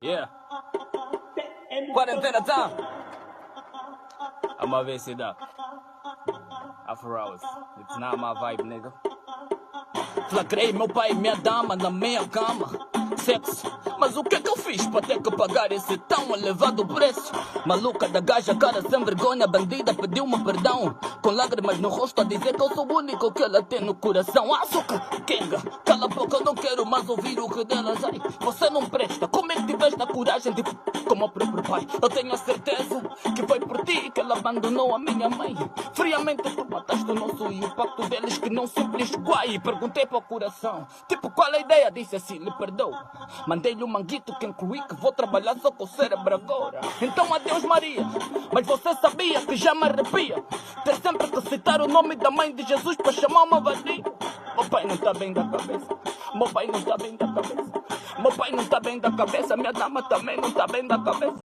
Yeah. Quarentena time. I'm a ver se dá. After hours. It's not my vibe, nigga. Flagrei meu pai e minha dama na minha cama. Sexo. Mas o que é que eu fiz para ter que pagar esse tão elevado preço? Maluca da gaja, cara sem vergonha, bandida, pediu-me perdão. Com lágrimas no rosto a dizer que eu sou o único que ela tem no coração. Açúcar, Kenga, cala a boca, eu não quero mais ouvir o que delas. Ai, você não presta, como é que tiveste a coragem de como o próprio pai? Eu tenho a certeza que foi por ti que ela abandonou a minha mãe. Friamente tu mataste o nosso e o pacto deles que não simples guai. Perguntei para o coração, tipo, qual é a ideia? Disse assim, lhe perdoo. Mandei-lhe um manguito que incluí que vou trabalhar só com o cérebro agora. Então adeus Maria, mas você sabia que já me arrepia ter sempre que citar o nome da mãe de Jesus para chamar uma vadia. Meu pai não está bem da cabeça, meu pai não está bem da cabeça, meu pai não está bem da cabeça, minha dama também não está bem da cabeça.